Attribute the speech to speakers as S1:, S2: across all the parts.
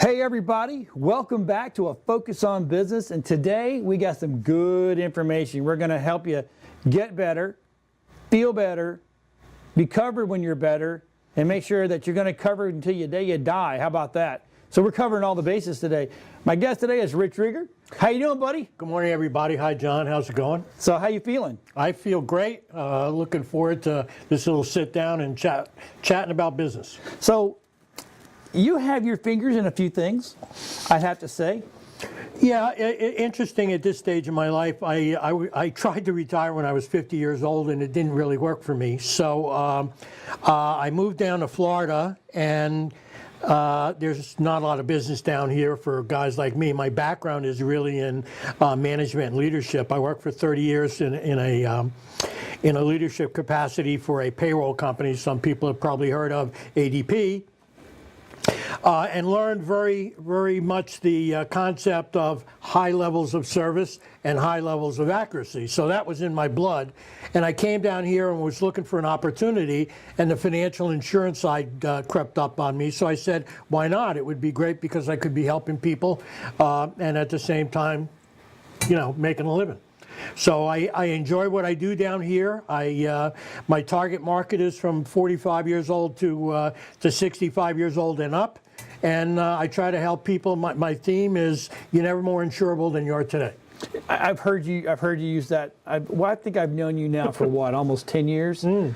S1: Hey everybody, welcome back to a Focus on Business, and today we got some good information. We're going to help you get better, feel better, be covered when you're better, and make sure that you're going to cover it until the day you die. How about that? So we're covering all the bases today. My guest today is Rich Rieger. How you doing, buddy?
S2: Good morning, everybody. Hi, John. How's it going?
S1: So how you feeling?
S2: I feel great. Looking forward to this little sit down and chatting about business.
S1: So you have your fingers in a few things, I'd have to say.
S2: Yeah, interesting at this stage in my life. I tried to retire when I was 50 years old, and it didn't really work for me. So I moved down to Florida, and there's not a lot of business down here for guys like me. My background is really in management and leadership. I worked for 30 years in a leadership capacity for a payroll company. Some people have probably heard of ADP. And learned very, very much the concept of high levels of service and high levels of accuracy. So that was in my blood. And I came down here and was looking for an opportunity, and the financial insurance side crept up on me. So I said, why not? It would be great because I could be helping people and at the same time, you know, making a living. So I enjoy what I do down here. My target market is from 45 years old to 65 years old and up. And I try to help people. My theme is you're never more insurable than you are today.
S1: I've heard you use that. I think I've known you now for what, almost 10 years? And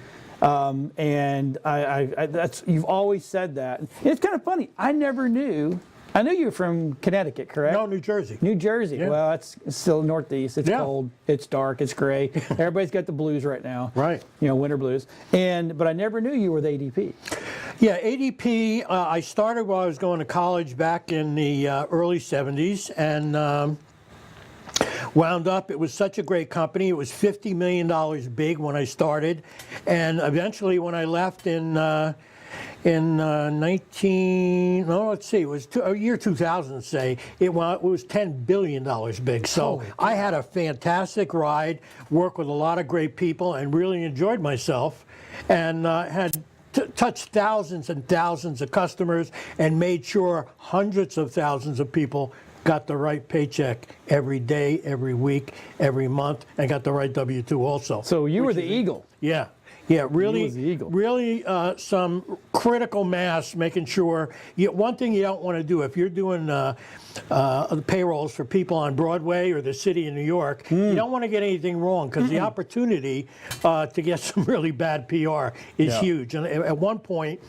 S1: that's, you've always said that. It's kind of funny. I knew you were from Connecticut, correct?
S2: No, New Jersey.
S1: New Jersey. Yeah. Well, it's still northeast. It's cold. It's dark. It's gray. Everybody's got the blues right now. Right. You know, winter blues. But I never knew you were with ADP.
S2: Yeah, ADP. I started while I was going to college back in the early 70s, and wound up. It was such a great company. It was $50 million big when I started, and eventually when I left in year 2000, say, it was $10 billion big. So I had a fantastic ride, worked with a lot of great people, and really enjoyed myself, and had touched thousands and thousands of customers and made sure hundreds of thousands of people got the right paycheck every day, every week, every month, and got the right W-2 also.
S1: So you were the eagle.
S2: Yeah. Yeah, really some critical mass, making sure. One thing you don't want to do, if you're doing payrolls for people on Broadway or the city of New York, you don't want to get anything wrong, because the opportunity to get some really bad PR is huge. And at one point,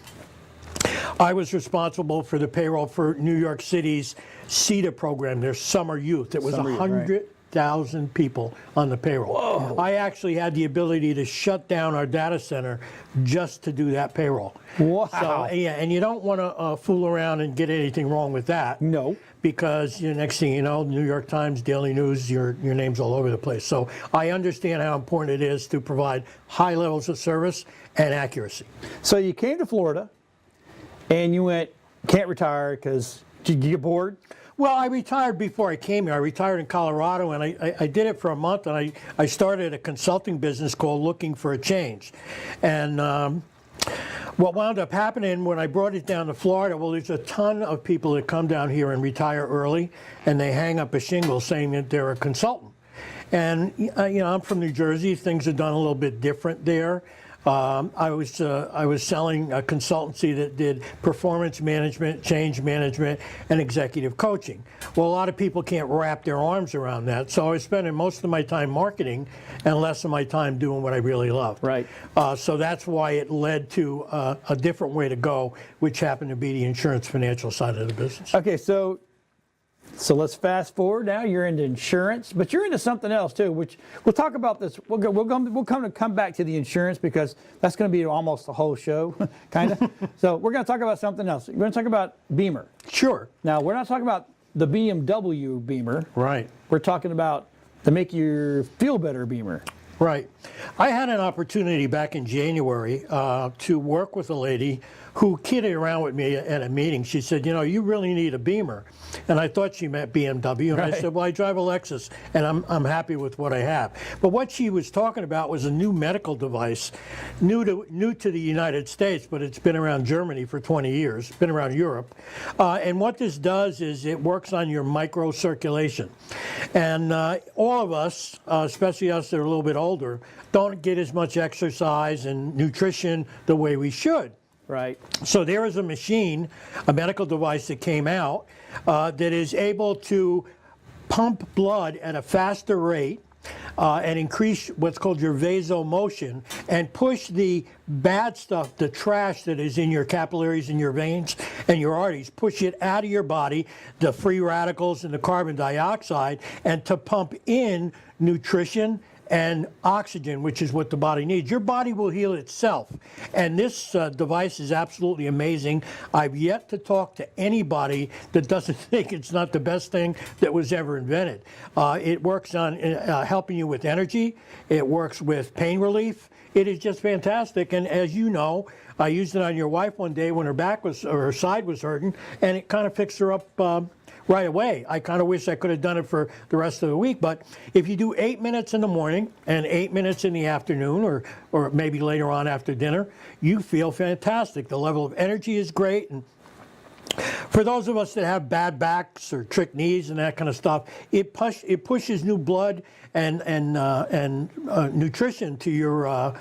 S2: I was responsible for the payroll for New York City's CETA program, their summer youth. It was 100,000 people on the payroll. Whoa. I actually had the ability to shut down our data center just to do that payroll. Wow. So, yeah, and you don't want to fool around and get anything wrong with that. No. Because next thing you know, New York Times, Daily News, your name's all over the place. So I understand how important it is to provide high levels of service and accuracy. So you came to Florida, and you went, can't retire because, did you get bored? Well, I retired before I came here. I retired in Colorado, and I did it for a month, and I started a consulting business called Looking for a Change. And what wound up happening when I brought it down to Florida, well, there's a ton of people that come down here and retire early, and they hang up a shingle saying that they're a consultant. And I'm from New Jersey. Things are done a little bit different there. I was selling a consultancy that did performance management, change management, and executive coaching. Well, a lot of people can't wrap their arms around that, so I was spending most of my time marketing and less of my time doing what I really love. Right. So that's why it led to a different way to go, which happened to be the insurance financial side of the business. Okay, so let's fast forward now. You're into insurance, but you're into something else too, which we'll talk about this. We'll come back to the insurance, because that's going to be almost the whole show, kind of. So we're going to talk about something else. We're going to talk about Bemer. Sure. Now, we're not talking about the BMW Bemer. Right. We're talking about the make you feel better Bemer. Right. I had an opportunity back in January to work with a lady who kidded around with me at a meeting. She said, you know, you really need a Bemer. And I thought she meant BMW. And
S1: right.
S2: I said, well, I drive a Lexus, and I'm happy with what I have. But what she was talking about was a new medical device, new to the United States, but it's been around Germany for 20 years, been around Europe. And what this does is it works on your microcirculation. And all of us, especially us that are a little bit older, don't get as much exercise and nutrition the way we should.
S1: Right.
S2: So there is a machine, a medical device that came out that is able to pump blood at a faster rate and increase what's called your vasomotion and push the bad stuff, the trash that is in your capillaries and your veins and your arteries, push it out of your body, the free radicals and the carbon dioxide, and to pump in nutrition and oxygen, which is what the body needs. Your body will heal itself. And this device is absolutely amazing. I've yet to talk to anybody that doesn't think it's not the best thing that was ever invented. It works on helping you with energy. It works with pain relief. It is just fantastic. And as you know, I used it on your wife one day when her back was, or her side was hurting, and it kind of fixed her up right away. I kind of wish I could have done it for the rest of the week, but if you do 8 minutes in the morning and 8 minutes in the afternoon, or maybe later on after dinner, you feel fantastic. The level of energy is great. And for those of us that have bad backs or trick knees and that kind of stuff, it pushes new blood and nutrition to your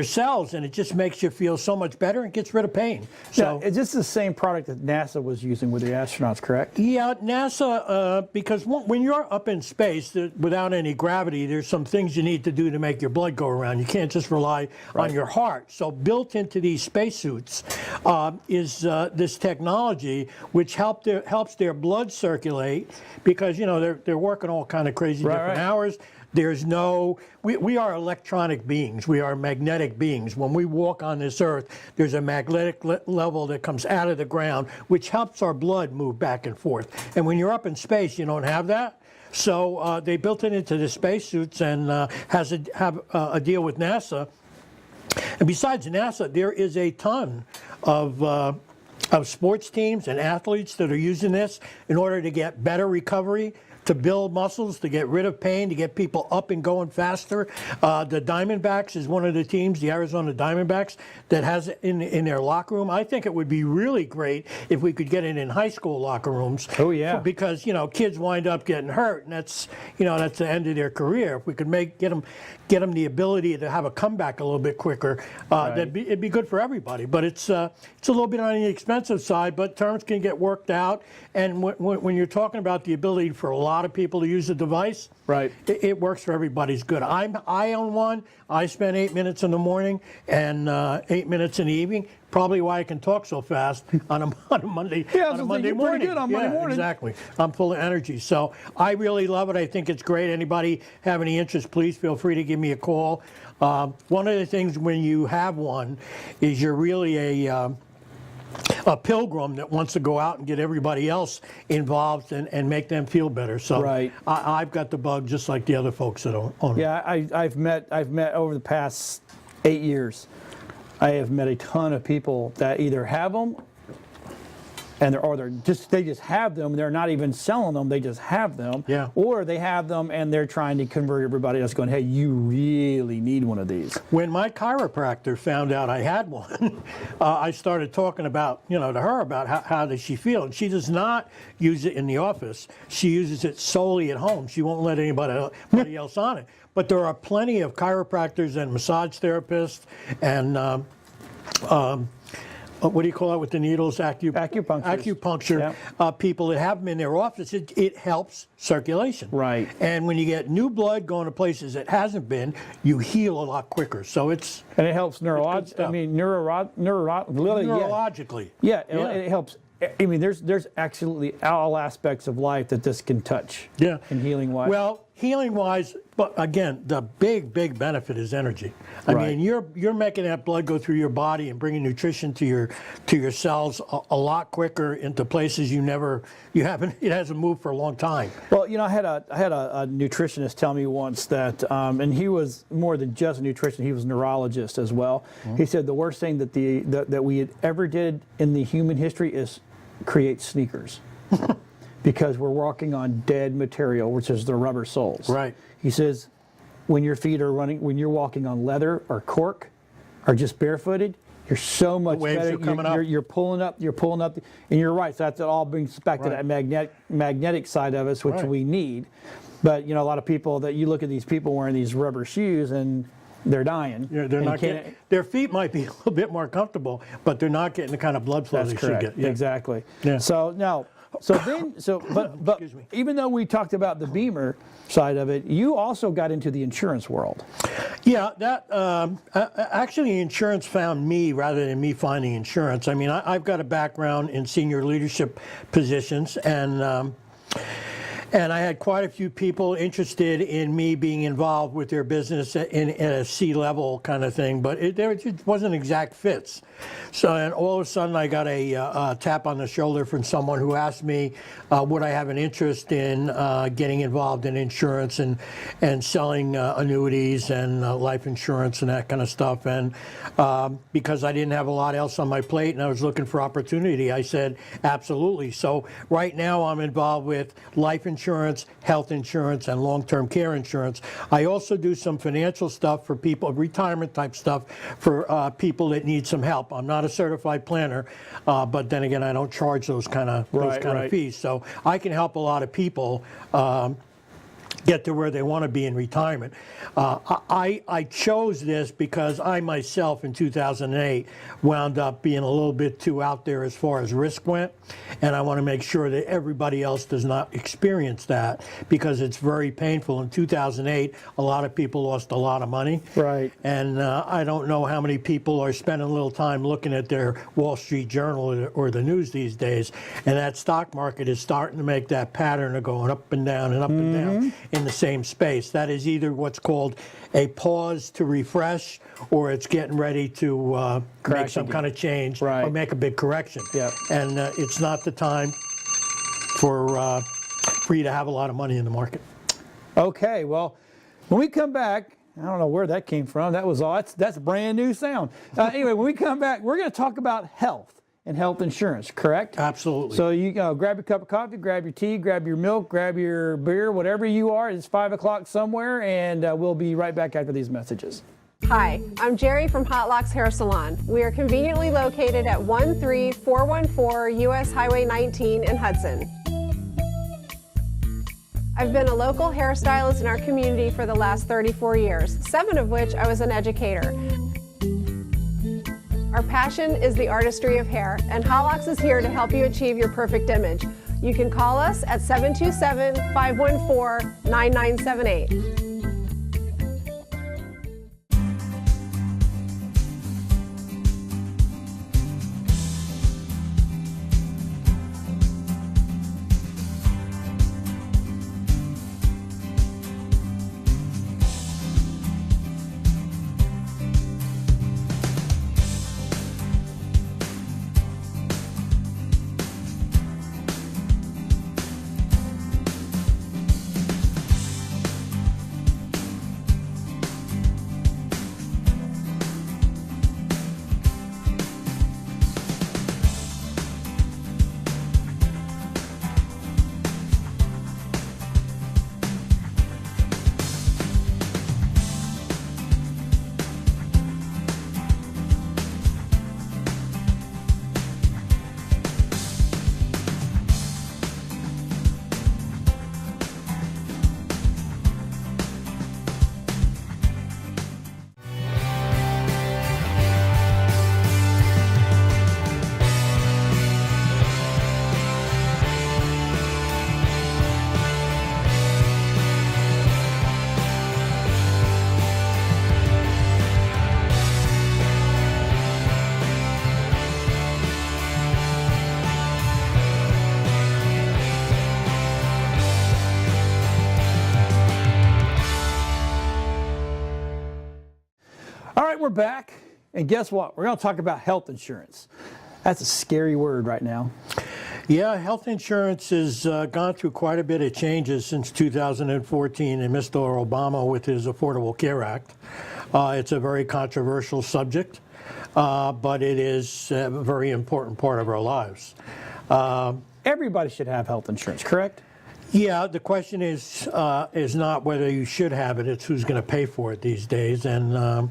S2: cells, and it just makes you feel so much better and gets rid of pain. So
S1: it's just the same product that NASA was using with the astronauts, correct?
S2: Yeah, NASA, because when you're up in space without any gravity, there's some things you need to do to make your blood go around. You can't just rely on your heart. So built into these spacesuits is this technology which helps their blood circulate, because you know they're working all kind of crazy different hours. There's no, we are electronic beings. We are magnetic beings. When we walk on this earth, there's a magnetic level that comes out of the ground, which helps our blood move back and forth. And when you're up in space, you don't have that. So they built it into the spacesuits and have a deal with NASA. And besides NASA, there is a ton of sports teams and athletes that are using this in order to get better recovery, to build muscles, to get rid of pain, to get people up and going faster. The Diamondbacks is one of the teams, the Arizona Diamondbacks, that has it in their locker room. I think it would be really great if we could get it in high school locker rooms.
S1: Oh yeah.
S2: Because you know kids wind up getting hurt, and that's the end of their career. If we could get them the ability to have a comeback a little bit quicker, it'd be good for everybody. But it's a little bit on the expensive side, but terms can get worked out. And when you're talking about the ability for a lot of people to use the device, it works for everybody's good. I own one. I spend 8 minutes in the morning and 8 minutes in the evening. Probably why I can talk so fast on a Monday. On a Monday morning.
S1: Pretty good on Monday morning.
S2: Exactly. I'm full of energy. So I really love it. I think it's great. Anybody have any interest, please feel free to give me a call. One of the things when you have one is you're really a pilgrim that wants to go out and get everybody else involved and make them feel better. So I've got the bug just like the other folks that own it.
S1: Yeah, I've met over the past 8 years, I have met a ton of people that either have them and they just have them. They're not even selling them. They just have them.
S2: Yeah.
S1: Or they have them and they're trying to convert everybody else, going, "Hey, you really need one of these."
S2: When my chiropractor found out I had one, I started talking about, to her about how does she feel, and she does not use it in the office. She uses it solely at home. She won't let anybody else on it. But there are plenty of chiropractors and massage therapists and what do you call it with the needles? Acupuncture people that have them in their office. It helps circulation.
S1: Right.
S2: And when you get new blood going to places it hasn't been, you heal a lot quicker. So it
S1: helps neurologically.
S2: Yeah.
S1: It helps. I mean, there's absolutely all aspects of life that this can touch.
S2: Yeah.
S1: And healing wise.
S2: Well, healing wise, But again, the big benefit is energy. I mean, you're making that blood go through your body and bringing nutrition to your cells a lot quicker into places it hasn't moved for a long time.
S1: Well, you know, I had a nutritionist tell me once that, and he was more than just a nutritionist; he was a neurologist as well. Mm-hmm. He said the worst thing that we had ever did in the human history is create sneakers. Because we're walking on dead material, which is the rubber soles.
S2: Right.
S1: He says, when your feet are running, when you're walking on leather or cork, or just barefooted, you're so much better. You're pulling up, and you're right. So that all brings us back to that magnetic side of us, which we need. But you know, a lot of people that you look at these people wearing these rubber shoes and they're dying.
S2: Yeah, they're not getting, their feet might be a little bit more comfortable, but they're not getting the kind of blood flow they should get.
S1: Yeah. Exactly.
S2: Yeah.
S1: So now. But even though we talked about the Bemer side of it, you also got into the insurance world.
S2: Yeah, that actually insurance found me rather than me finding insurance. I mean, I've got a background in senior leadership positions, and I had quite a few people interested in me being involved with their business in a C-level kind of thing, but it wasn't exact fits. So, and all of a sudden I got a tap on the shoulder from someone who asked me, would I have an interest in getting involved in insurance and selling annuities and life insurance and that kind of stuff. And because I didn't have a lot else on my plate and I was looking for opportunity, I said, absolutely. So right now I'm involved with life insurance, health insurance, and long-term care insurance. I also do some financial stuff for people, retirement type stuff for people that need some help. I'm not a certified planner, but then again, I don't charge those kind of fees. So I can help a lot of people get to where they want to be in retirement. I chose this because I myself in 2008 wound up being a little bit too out there as far as risk went, and I want to make sure that everybody else does not experience that because it's very painful. In 2008, a lot of people lost a lot of money.
S1: Right.
S2: And I don't know how many people are spending a little time looking at their Wall Street Journal or the news these days, and that stock market is starting to make that pattern of going up and down and up and down in the same space. That is either what's called a pause to refresh, or it's getting ready to make some kind of change or make a big correction.
S1: Yeah.
S2: And it's not the time for you to have a lot of money in the market.
S1: Okay, well, when we come back, I don't know where that came from. That was all. That's brand new sound. Anyway, when we come back, we're going to talk about health and health insurance, correct?
S2: Absolutely.
S1: So you grab your cup of coffee, grab your tea, grab your milk, grab your beer, whatever you are. It's 5 o'clock somewhere, and we'll be right back after these messages.
S3: Hi, I'm Jerry from Hot Locks Hair Salon. We are conveniently located at 13414 US Highway 19 in Hudson. I've been a local hairstylist in our community for the last 34 years, 7 of which I was an educator. Our passion is the artistry of hair, and Hot Locks is here to help you achieve your perfect image. You can call us at 727-514-9978.
S1: right, we're back. And guess what? We're going to talk about health insurance. That's a scary word right now.
S2: Yeah, health insurance has gone through quite a bit of changes since 2014 and Mr. Obama with his Affordable Care Act. It's a very controversial subject, but it is a very important part of our lives.
S1: Everybody should have health insurance, correct?
S2: Yeah, the question is not whether you should have it, it's who's going to pay for it these days. And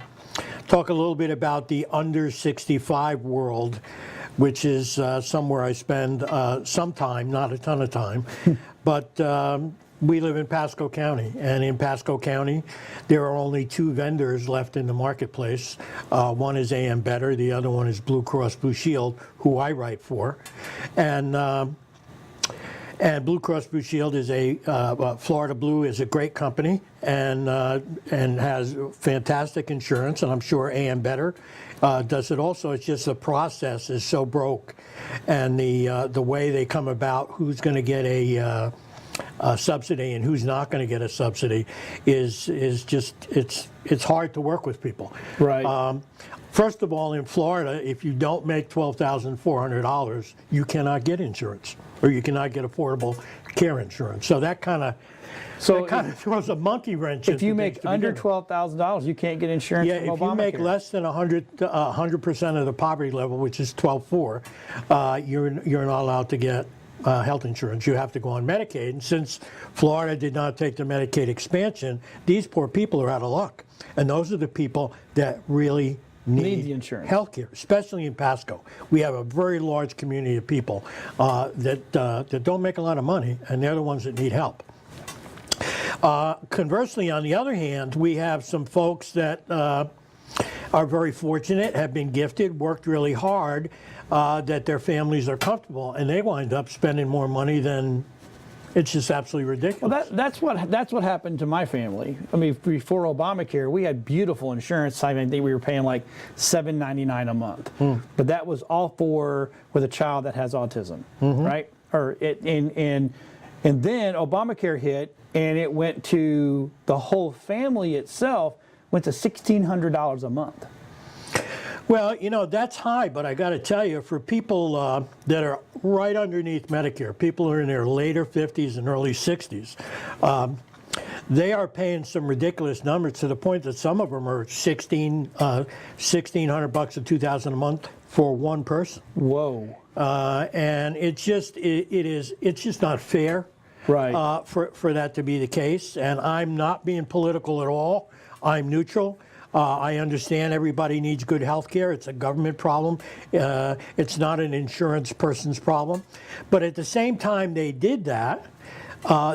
S2: talk a little bit about the under 65 world, which is somewhere I spend some time, not a ton of time. But we live in Pasco County, and in Pasco County, there are only 2 vendors left in the marketplace. One is AM Better, the other one is Blue Cross Blue Shield, who I write for. And Blue Cross Blue Shield is Florida Blue is a great company and has fantastic insurance, and I'm sure AM Better does it also. It's just the process is so broke, and the way they come about who's going to get a subsidy and who's not going to get a subsidy is just it's hard to work with people.
S1: Right.
S2: First of all, in Florida, if you don't make $12,400, you cannot get insurance, or you cannot get affordable care insurance. So that kind of throws a monkey wrench.
S1: If you make under $12,000, you can't get insurance from Obamacare.
S2: If you make less than 100% of the poverty level, which is 12.4, you're not allowed to get health insurance. You have to go on Medicaid. And since Florida did not take the Medicaid expansion, these poor people are out of luck. And those are the people that really need
S1: the insurance.
S2: Health care, especially in Pasco. We have a very large community of people that don't make a lot of money, and they're the ones that need help. Conversely, on the other hand, we have some folks that are very fortunate, have been gifted, worked really hard, that their families are comfortable, and they wind up spending more money than it's just absolutely ridiculous.
S1: Well, that's what happened to my family. I mean, before Obamacare, we had beautiful insurance. I think we were paying like $7.99 a month, but that was all with a child that has autism, right? And then Obamacare hit, and it went to the whole family itself went to $1,600 a month.
S2: Well, you know, that's high, but I got to tell you, for people that are right underneath Medicare, people who are in their later 50s and early 60s, they are paying some ridiculous numbers to the point that some of them are $1,600 to $2,000 a month for one person.
S1: Whoa!
S2: And it's just not fair,
S1: right?
S2: For that to be the case. And I'm not being political at all. I'm neutral. I understand everybody needs good health care. It's a government problem. It's not an insurance person's problem. But at the same time they did that,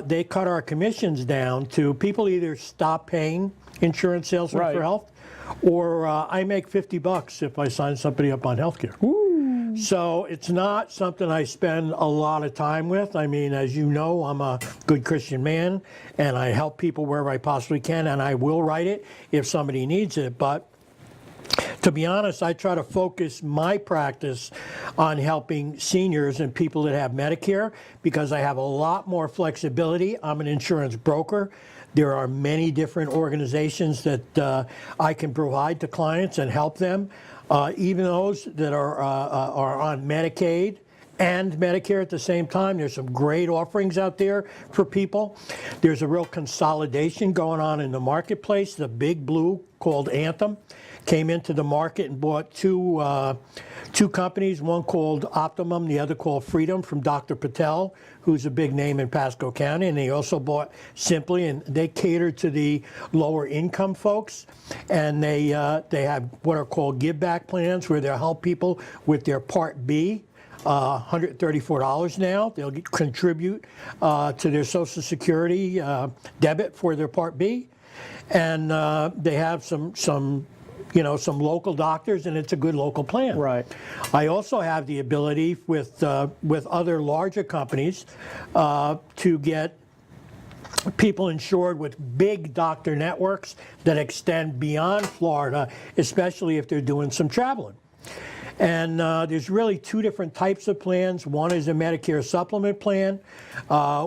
S2: they cut our commissions down to people either stop paying insurance salesmen for health, or I make $50 if I sign somebody up on health care. So it's not something I spend a lot of time with. I mean, as you know, I'm a good Christian man, and I help people wherever I possibly can, and I will write it if somebody needs it. But to be honest, I try to focus my practice on helping seniors and people that have Medicare, because I have a lot more flexibility. I'm an insurance broker. There are many different organizations that I can provide to clients and help them. Even those that are on Medicaid and Medicare at the same time. There's some great offerings out there for people. There's a real consolidation going on in the marketplace. The big blue called Anthem came into the market and bought two companies, one called Optimum, the other called Freedom, from Dr. Patel, who's a big name in Pasco County. And they also bought Simply, and they cater to the lower income folks. And they have what are called give back plans, where they'll help people with their Part B. $134 now. They'll contribute to their Social Security debit for their Part B. And they have some local doctors, and it's a good local plan.
S1: Right.
S2: I also have the ability with other larger companies to get people insured with big doctor networks that extend beyond Florida, especially if they're doing some traveling. And there's really two different types of plans. One is a Medicare supplement plan,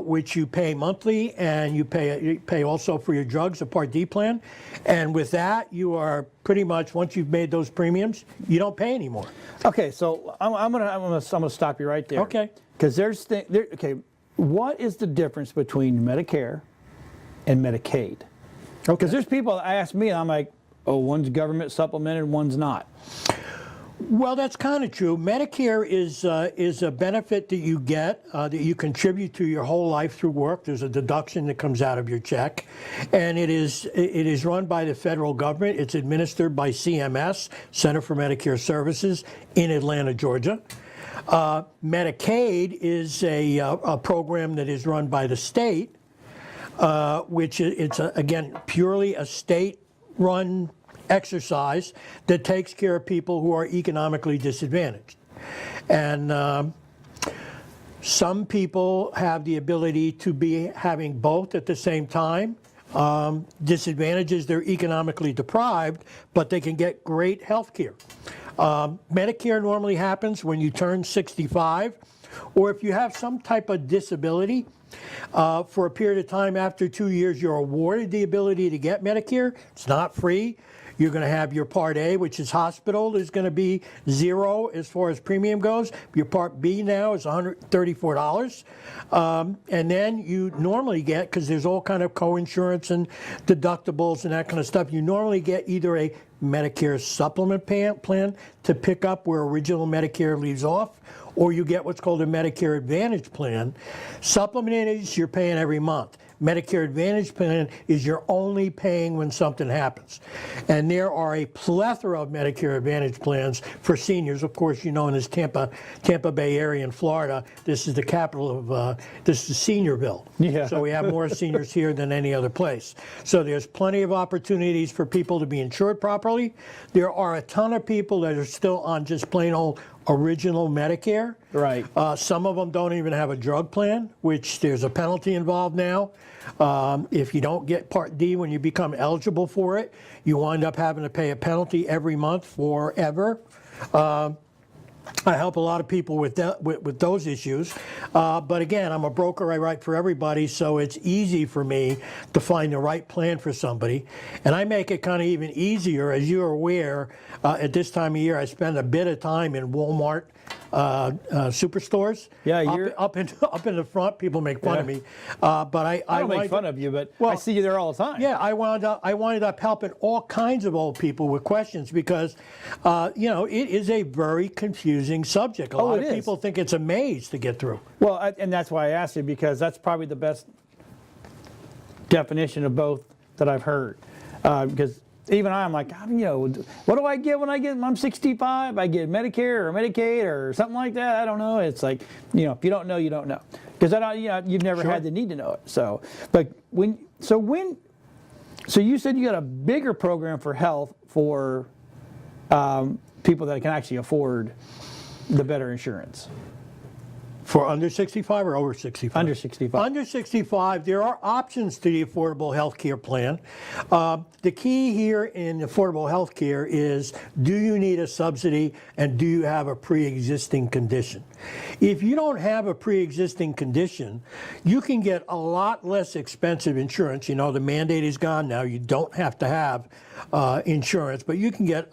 S2: which you pay monthly, and you pay also for your drugs, a Part D plan. And with that, you are pretty much, once you've made those premiums, you don't pay anymore.
S1: Okay, so I'm gonna stop you right there.
S2: Okay.
S1: Because okay, what is the difference between Medicare and Medicaid? Because there's people that ask me, and I'm like, oh, one's government supplemented, one's not.
S2: Well, that's kind of true. Medicare is a benefit that you get, that you contribute to your whole life through work. There's a deduction that comes out of your check, and it is run by the federal government. It's administered by CMS, Center for Medicare Services, in Atlanta, Georgia. Medicaid is a program that is run by the state, which again purely a state-run exercise that takes care of people who are economically disadvantaged. And some people have the ability to be having both at the same time. Disadvantages, they're economically deprived, but they can get great health care. Medicare normally happens when you turn 65, or if you have some type of disability. For a period of time after 2 years, you're awarded the ability to get Medicare. It's not free. You're going to have your Part A, which is hospital, is going to be zero as far as premium goes. Your Part B now is $134. And then you normally get, because there's all kind of co-insurance and deductibles and that kind of stuff, you normally get either a Medicare supplement plan to pick up where original Medicare leaves off, or you get what's called a Medicare Advantage plan. Supplement is you're paying every month. Medicare Advantage plan is you're only paying when something happens. And there are a plethora of Medicare Advantage plans for seniors. Of course, you know, in this Tampa Bay area in Florida, this is the capital of, this is Seniorville.
S1: Yeah.
S2: So we have more seniors here than any other place. So there's plenty of opportunities for people to be insured properly. There are a ton of people that are still on just plain old original Medicare.
S1: Right.
S2: Some of them don't even have a drug plan, which there's a penalty involved now. If you don't get Part D when you become eligible for it, you wind up having to pay a penalty every month forever. I help a lot of people with that, with those issues. But again, I'm a broker. I write for everybody, so it's easy for me to find the right plan for somebody. And I make it kind of even easier. As you're aware, at this time of year, I spend a bit of time in Walmart superstores.
S1: Yeah,
S2: you're up in the front. People make fun of me, but I
S1: don't make fun of you, but I see you there all the time.
S2: Yeah, I wound up helping all kinds of old people with questions because, you know, it is a very confusing subject. A lot of people think it's a maze to get through.
S1: Well, and that's why I asked you, because that's probably the best definition of both that I've heard. Because even I'm like, you know, what do I get when I'm 65? I get Medicare or Medicaid or something like that. I don't know. It's like, you know, if you don't know, you don't know. Because you've never had the need to know it. So, but so you said you got a bigger program for health for people that can actually afford the better insurance.
S2: For under 65 or over 65?
S1: Under 65.
S2: Under 65, there are options to the Affordable Health Care Plan. The key here in Affordable Health Care is, do you need a subsidy and do you have a pre-existing condition? If you don't have a pre-existing condition, you can get a lot less expensive insurance. You know, the mandate is gone now. You don't have to have insurance, but you can get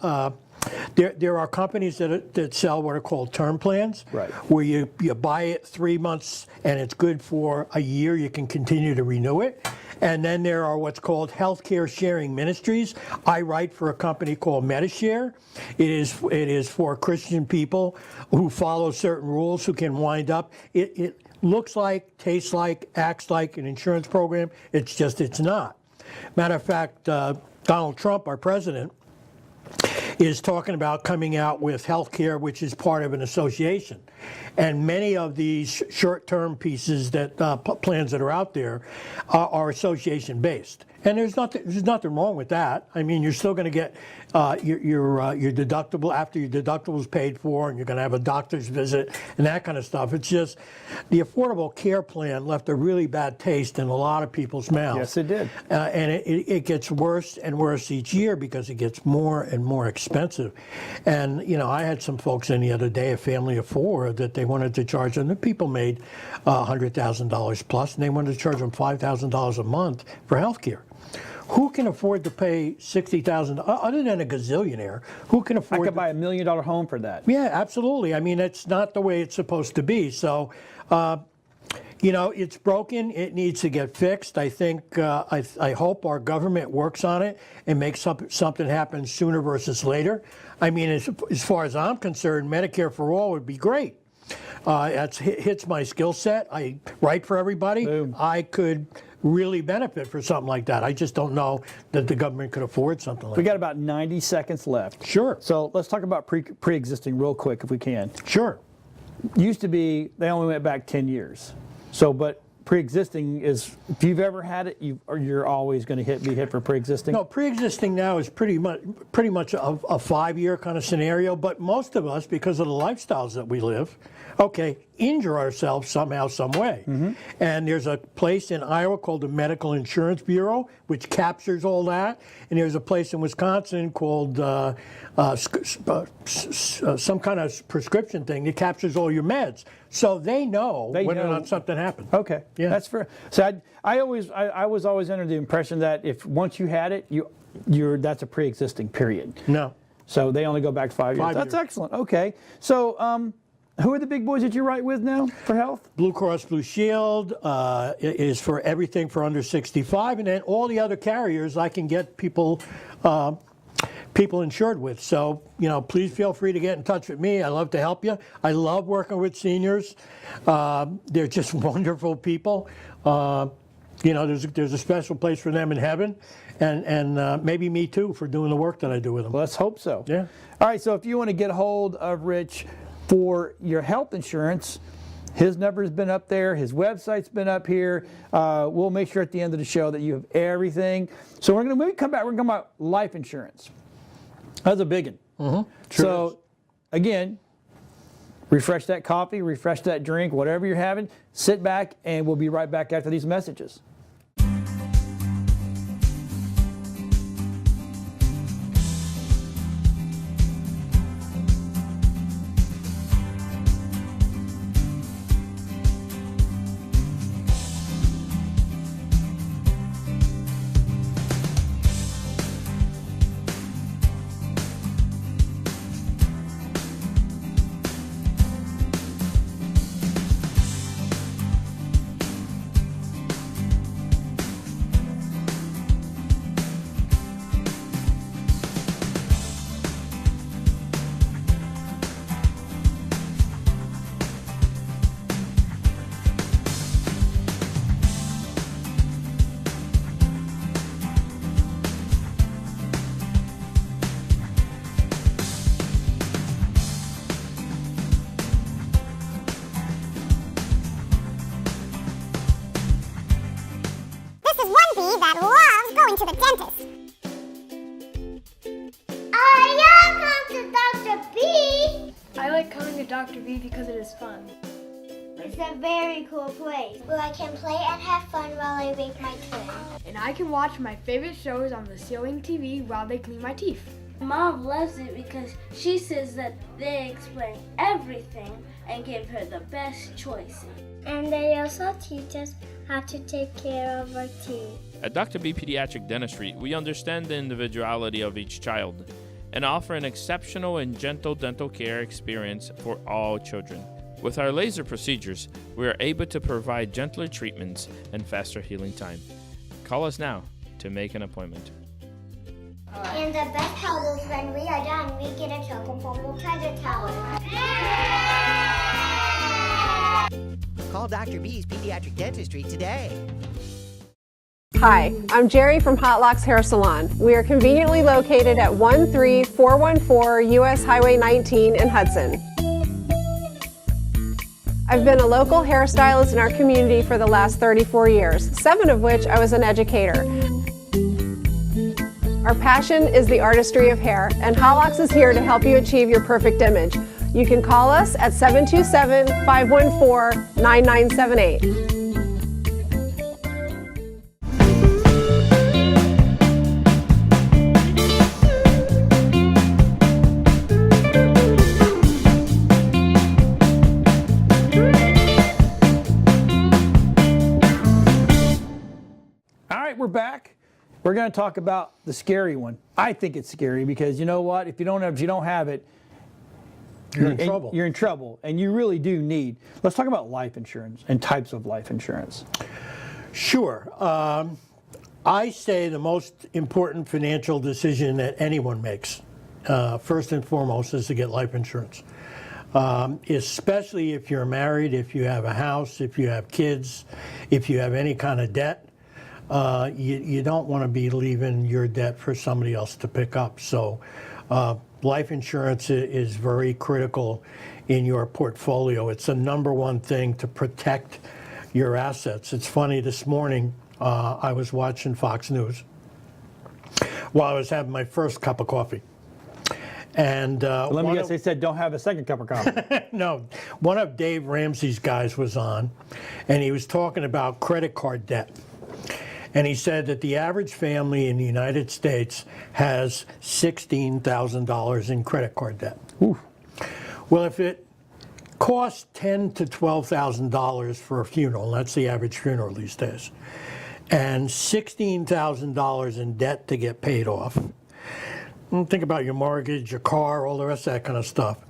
S2: there are companies that sell what are called term plans,
S1: right,
S2: where you buy it 3 months and it's good for a year. You can continue to renew it. And then there are what's called healthcare sharing ministries. I write for a company called MediShare. It is for Christian people who follow certain rules, who can wind up. It looks like, tastes like, acts like an insurance program. It's not. Matter of fact, Donald Trump, our president, is talking about coming out with health care, which is part of an association. And many of these short-term pieces, that plans that are out there, are association-based. And there's nothing wrong with that. I mean, you're still going to get your deductible after your deductible is paid for, and you're going to have a doctor's visit and that kind of stuff. It's just the Affordable Care Plan left a really bad taste in a lot of people's mouths.
S1: Yes, it did.
S2: And it gets worse and worse each year because it gets more and more expensive. And, you know, I had some folks in the other day, a family of 4, that they wanted to charge them. The people made $100,000 plus, and they wanted to charge them $5,000 a month for health care. Who can afford to pay $60,000 other than a gazillionaire? Who can afford?
S1: I could buy $1 million home for that.
S2: Yeah, absolutely. I mean, it's not the way it's supposed to be. So, you know, it's broken. It needs to get fixed. I think, I hope our government works on it and makes something happen sooner versus later. I mean, as far as I'm concerned, Medicare for all would be great. That hits my skill set. I write for everybody.
S1: Boom.
S2: I could really benefit for something like that. I just don't know that the government could afford something like that.
S1: We got about 90 seconds left.
S2: Sure.
S1: So let's talk about pre-existing real quick if we can.
S2: Sure.
S1: Used to be, they only went back 10 years. So, but pre-existing is, if you've ever had it, you're always going to be hit for pre-existing.
S2: No, pre-existing now is pretty much a 5-year kind of scenario, but most of us, because of the lifestyles that we live, injure ourselves somehow, some way. Mm-hmm. And there's a place in Iowa called the Medical Insurance Bureau, which captures all that. And there's a place in Wisconsin called some kind of prescription thing that captures all your meds. So they know whether or not something happened.
S1: Okay, yeah, that's fair. So I was always under the impression that if once you had it, that's a pre-existing period.
S2: No.
S1: So they only go back 5 years. That's excellent. Okay, so who are the big boys that you write with now for health?
S2: Blue Cross Blue Shield is for everything for under 65, and then all the other carriers I can get people insured with. So, you know, please feel free to get in touch with me. I love to help you. I love working with seniors. They're just wonderful people. You know, there's a special place for them in heaven, and maybe me too for doing the work that I do with them.
S1: Well, let's hope so.
S2: Yeah.
S1: All right, so if you want to get a hold of Rich for your health insurance, his number's been up there, his website's been up here. We'll make sure at the end of the show that you have everything. So when we come back, we're going to talk about life insurance. That's a big one.
S2: Mm-hmm. Sure
S1: so,
S2: is.
S1: Again, refresh that coffee, refresh that drink, whatever you're having, sit back, and we'll be right back after these messages.
S4: that loves going to the dentist. I love going to Dr. B.
S5: I like coming to Dr. B because it is fun.
S4: It's a very cool place where I can play and have fun while I make my teeth.
S5: And I can watch my favorite shows on the ceiling TV while they clean my teeth.
S6: Mom loves it because she says that they explain everything and give her the best choices.
S4: And they also teach us how to take care of our teeth.
S7: At Dr. B Pediatric Dentistry, we understand the individuality of each child and offer an exceptional and gentle dental care experience for all children. With our laser procedures, we are able to provide gentler treatments and faster healing time. Call us now to make an appointment.
S4: And the best part is when we are done, we get a token from the treasure tower.
S8: Call Dr. B's Pediatric Dentistry today.
S3: Hi, I'm Jerry from Hot Locks Hair Salon. We are conveniently located at 13414 US Highway 19 in Hudson. I've been a local hairstylist in our community for the last 34 years, 7 of which I was an educator. Our passion is the artistry of hair, and Hot Locks is here to help you achieve your perfect image. You can call us at 727-514-9978.
S1: We're back. We're going to talk about the scary one. I think it's scary because you know what? If you don't have it,
S2: you're in trouble.
S1: You're in trouble, and you really do need. Let's talk about life insurance and types of life insurance.
S2: Sure. I say the most important financial decision that anyone makes, first and foremost, is to get life insurance. Especially if you're married, if you have a house, if you have kids, if you have any kind of debt. You don't want to be leaving your debt for somebody else to pick up. So life insurance is very critical in your portfolio. It's the #1 thing to protect your assets. It's funny, this morning I was watching Fox News while I was having my first cup of coffee. And
S1: let me guess, they said don't have a second cup of coffee.
S2: No, one of Dave Ramsey's guys was on, and he was talking about credit card debt. And he said that the average family in the United States has $16,000 in credit card debt.
S1: Ooh.
S2: Well, if it costs $10,000 to $12,000 for a funeral, that's the average funeral these days, and $16,000 in debt to get paid off. Think about your mortgage, your car, all the rest of that kind of stuff.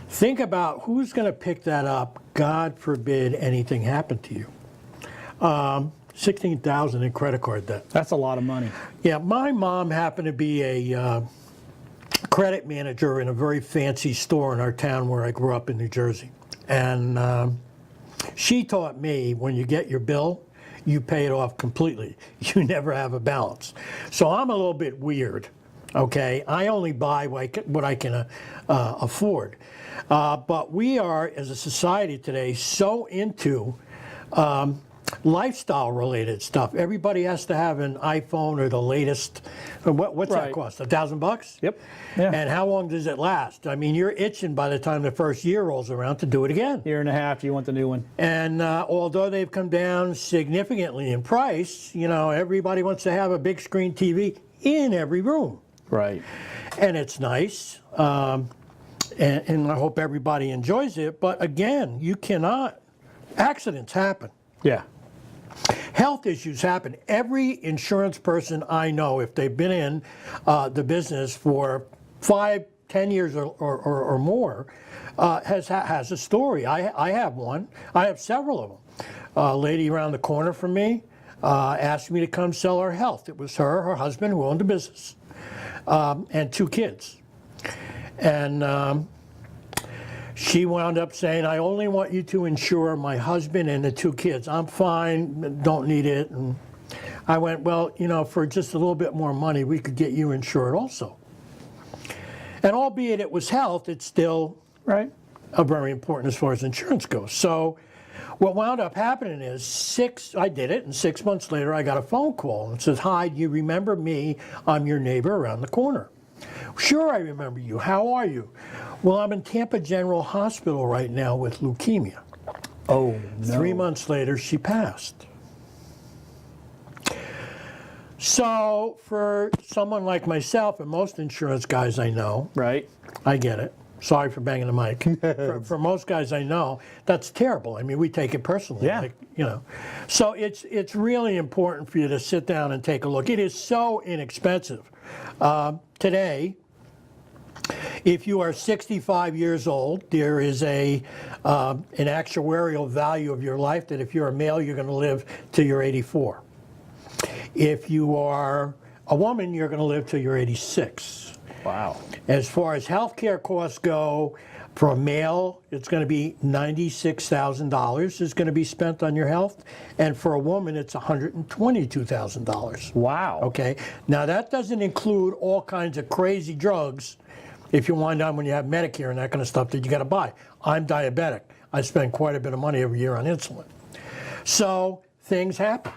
S2: Think about who's going to pick that up. God forbid anything happened to you. $16,000 in credit card debt.
S1: That's a lot of money.
S2: Yeah, my mom happened to be a credit manager in a very fancy store in our town where I grew up in New Jersey. And she taught me, when you get your bill, you pay it off completely. You never have a balance. So I'm a little bit weird, okay? I only buy what I can afford. But we are, as a society today, so into lifestyle-related stuff. Everybody has to have an iPhone or the latest. What's that cost? $1,000?
S1: Yep. Yeah.
S2: And how long does it last? I mean, you're itching by the time the first year rolls around to do it again.
S1: Year and a half, you want the new one.
S2: And although they've come down significantly in price, you know, everybody wants to have a big screen TV in every room.
S1: Right.
S2: And it's nice. And I hope everybody enjoys it. But again, you cannot. Accidents happen.
S1: Yeah.
S2: Health issues happen. Every insurance person I know, if they've been in the business for 5, 10 years or more, has a story. I have one. I have several of them. A lady around the corner from me asked me to come sell her health. It was her husband who owned a business, and 2 kids. And she wound up saying, I only want you to insure my husband and the 2 kids. I'm fine, don't need it. And I went, well, you know, for just a little bit more money, we could get you insured also. And albeit it was health, it's still very important as far as insurance goes. So what wound up happening is I did it, and 6 months later I got a phone call and says, hi, do you remember me? I'm your neighbor around the corner. Sure, I remember you. How are you? Well, I'm in Tampa General Hospital right now with leukemia.
S1: Oh, no.
S2: 3 months later, she passed. So for someone like myself and most insurance guys I know, I get it. Sorry for banging the mic. For most guys I know, that's terrible. I mean, we take it personally.
S1: Yeah.
S2: Like, you know. So it's really important for you to sit down and take a look. It is so inexpensive. Today, if you are 65 years old, there is an actuarial value of your life that if you're a male, you're going to live till you're 84. If you are a woman, you're going to live till you're 86.
S1: Wow.
S2: As far as healthcare costs go, for a male, it's going to be $96,000 is going to be spent on your health. And for a woman, it's $122,000.
S1: Wow.
S2: Okay. Now, that doesn't include all kinds of crazy drugs if you wind up when you have Medicare and that kind of stuff that you got to buy. I'm diabetic. I spend quite a bit of money every year on insulin. So things happen.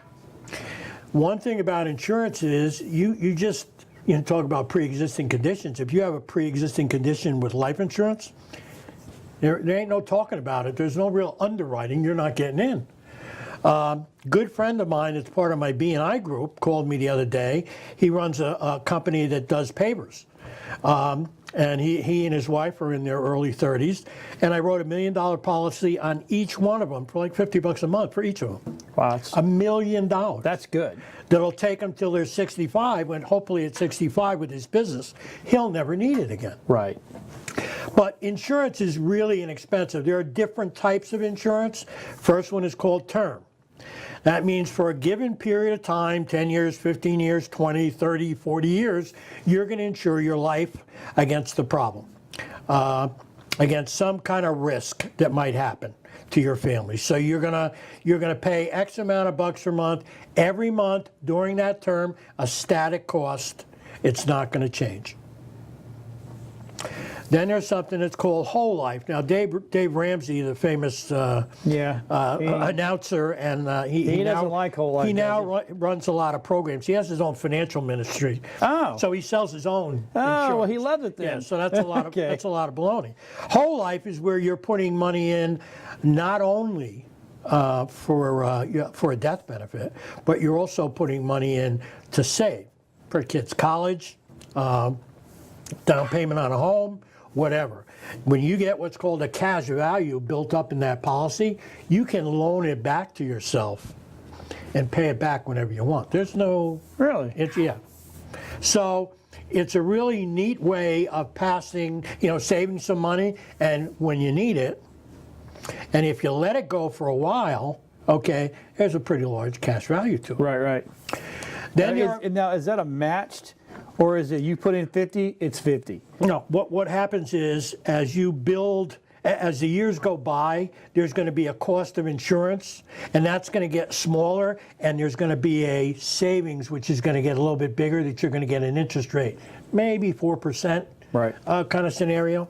S2: One thing about insurance is you just you know, talk about pre-existing conditions. If you have a pre-existing condition with life insurance, there ain't no talking about it. There's no real underwriting. You're not getting in. Good friend of mine that's part of my B&I group called me the other day. He runs a company that does pavers. And he and his wife are in their early 30s. And I wrote $1 million policy on each one of them for like $50 a month for each of them.
S1: Wow, that's,
S2: $1 million.
S1: that's good.
S2: That'll take him till they're 65, when hopefully at 65 with his business, he'll never need it again.
S1: Right.
S2: But insurance is really inexpensive. There are different types of insurance. First one is called term. That means for a given period of time, 10 years, 15 years, 20, 30, 40 years, you're going to insure your life against the problem, against some kind of risk that might happen to your family. So you're gonna pay X amount of bucks per month every month during that term, a static cost. It's not going to change. Then there's something that's called whole life. Now, Dave Ramsey, the famous announcer, and he
S1: doesn't
S2: now,
S1: like whole life.
S2: He now runs a lot of programs. He has his own financial ministry.
S1: Oh.
S2: So he sells his own.
S1: Oh,
S2: insurance.
S1: well, he loves it then.
S2: Yeah, so that's a lot of
S1: Okay.
S2: that's a lot of baloney. Whole life is where you're putting money in, not only for a death benefit, but you're also putting money in to save for kids' college, down payment on a home, whatever. When you get what's called a cash value built up in that policy, you can loan it back to yourself and pay it back whenever you want. There's no...
S1: Really?
S2: Yeah. So it's a really neat way of passing, saving some money, and when you need it, and if you let it go for a while, okay, there's a pretty large cash value to it.
S1: Right, right.
S2: Then
S1: Now, is that a matched, or is it you put in 50, it's 50?
S2: No, what happens is as you build, as the years go by, there's going to be a cost of insurance, and that's going to get smaller, and there's going to be a savings, which is going to get a little bit bigger, that you're going to get an interest rate, maybe 4%,
S1: right?
S2: Kind of scenario.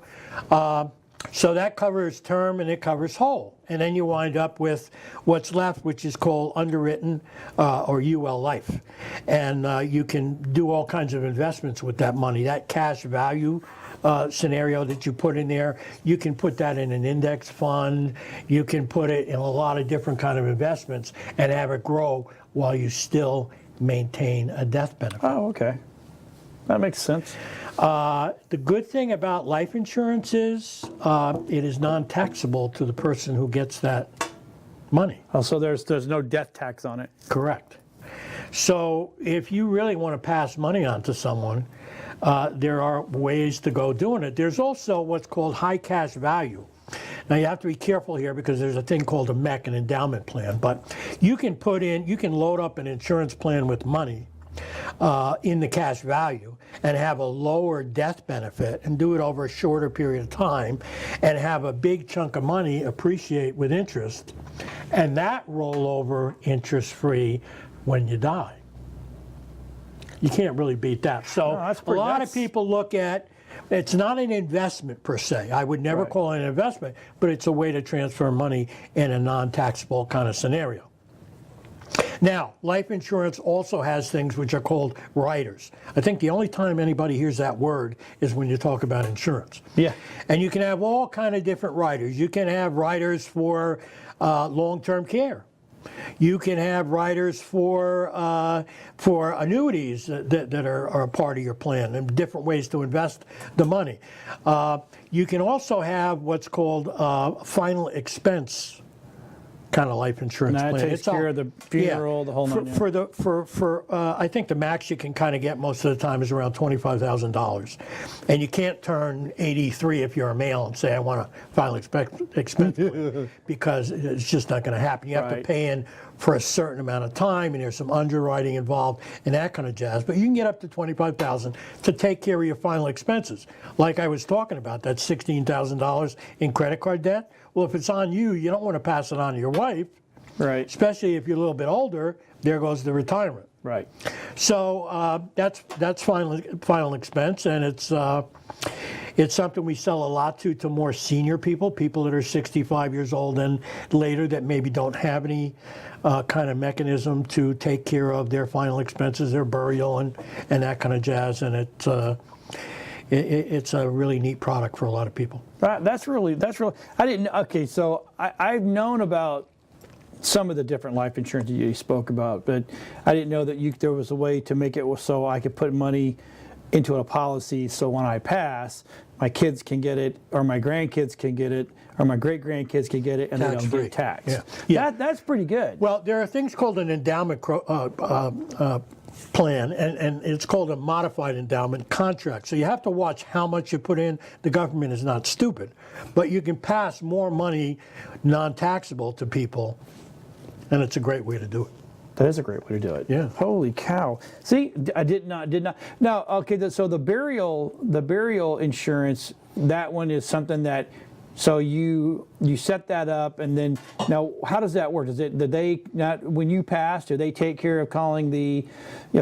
S2: So that covers term and it covers whole. And then you wind up with what's left, which is called underwritten or UL life. And you can do all kinds of investments with that money. That cash value scenario that you put in there, you can put that in an index fund. You can put it in a lot of different kind of investments and have it grow while you still maintain a death benefit.
S1: Oh, okay. That makes sense.
S2: The good thing about life insurance is it is non-taxable to the person who gets that money.
S1: Oh, so there's no death tax on it.
S2: Correct. So if you really want to pass money on to someone, there are ways to go doing it. There's also what's called high cash value. Now you have to be careful here because there's a thing called a MEC, an endowment plan, but you can load up an insurance plan with money in the cash value and have a lower death benefit and do it over a shorter period of time and have a big chunk of money appreciate with interest, and that roll over interest free when you die. You can't really beat that. So a lot of people look at, it's not an investment per se. I would never call it an investment, but it's a way to transfer money in a non-taxable kind of scenario. Now, life insurance also has things which are called riders. I think the only time anybody hears that word is when you talk about insurance.
S1: Yeah.
S2: And you can have all kind of different riders. You can have riders for long-term care. You can have riders for annuities that are a part of your plan and different ways to invest the money. You can also have what's called final expense kind of life insurance
S1: and that
S2: plan.
S1: takes care of the funeral, the whole nine yards.
S2: I think the max you can kind of get most of the time is around $25,000, and you can't turn 83 if you're a male and say I want a final expense plan because it's just not going to happen. You have to pay in for a certain amount of time, and there's some underwriting involved and that kind of jazz. But you can get up to $25,000 to take care of your final expenses. Like I was talking about, that $16,000 in credit card debt. Well, if it's on you, you don't want to pass it on to your wife.
S1: Right.
S2: Especially if you're a little bit older, there goes the retirement.
S1: Right.
S2: So that's final expense, and It's something we sell a lot to more senior people that are 65 years old and later that maybe don't have any kind of mechanism to take care of their final expenses, their burial and that kind of jazz. And it's a really neat product for a lot of people.
S1: That's really, I didn't, okay, so I've known about some of the different life insurance that you spoke about, but I didn't know that there was a way to make it so I could put money into a policy so when I pass, my kids can get it, or my grandkids can get it, or my great-grandkids can get it, and they don't get taxed.
S2: Yeah.
S1: That's pretty good.
S2: Well, there are things called an endowment plan, and it's called a modified endowment contract. So you have to watch how much you put in. The government is not stupid, but you can pass more money non-taxable to people, and it's a great way to do it.
S1: That is a great way to do it.
S2: Yeah.
S1: Holy cow. See, I did not. Now, okay, so the burial insurance, that one is something that, so you set that up, and then, now, how does that work? When you pass, do they take care of calling the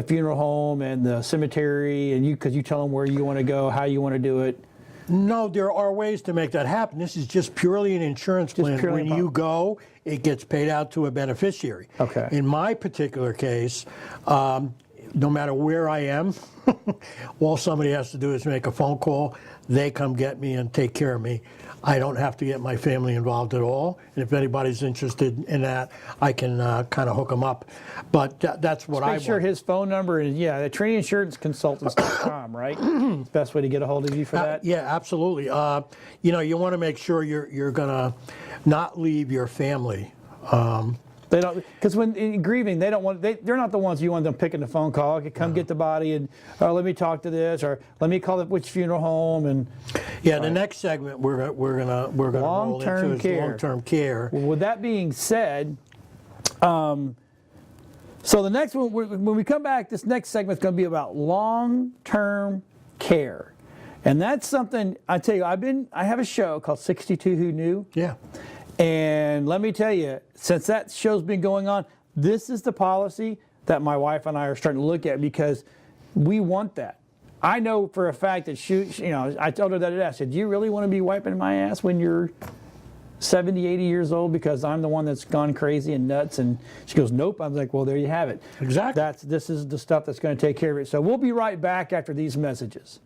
S1: funeral home and the cemetery, and because you tell them where you want to go, how you want to do it?
S2: No, there are ways to make that happen. This is just purely an insurance plan. When you go, it gets paid out to a beneficiary.
S1: Okay.
S2: In my particular case, no matter where I am, all somebody has to do is make a phone call. They come get me and take care of me. I don't have to get my family involved at all. And if anybody's interested in that, I can kind of hook them up. But that's what I want.
S1: Make sure his phone number is, the Trinity Insurance Consultants.com, right? Best way to get a hold of you for that?
S2: Yeah, absolutely. You want to make sure you're going to not leave your family.
S1: They don't, because when in grieving, they're not the ones you want them picking the phone call. Okay, come get the body, and let me talk to this, or let me call which funeral home, and
S2: the next segment we're gonna roll into is long-term care.
S1: Well, with that being said, so the next one, when we come back, this next segment is going to be about long-term care, and that's something I tell you. I have a show called 62 Who Knew.
S2: Yeah.
S1: And let me tell you, since that show's been going on, this is the policy that my wife and I are starting to look at because we want that. I know for a fact that I told her that I said, do you really want to be wiping my ass when you're 70, 80 years old because I'm the one that's gone crazy and nuts? And she goes, nope. I was like, well, there you have it.
S2: Exactly.
S1: This is the stuff that's going to take care of it. So we'll be right back after these messages.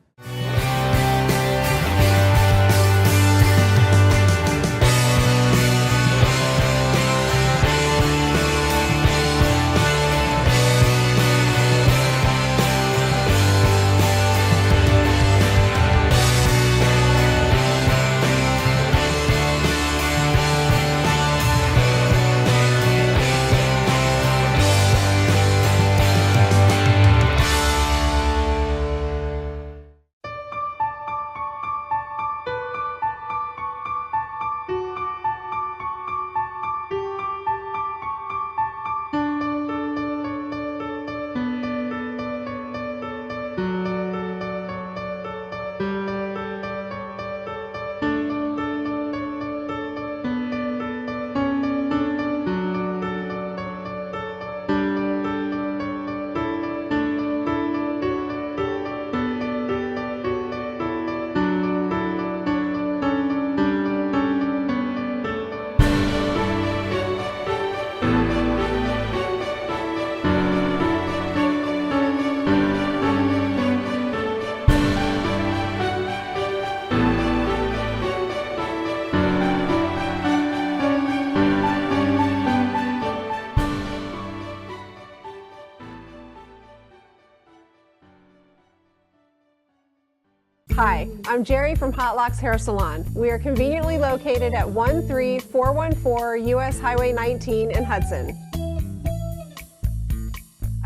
S3: Hi, I'm Jerry from Hot Locks Hair Salon. We are conveniently located at 13414 US Highway 19 in Hudson.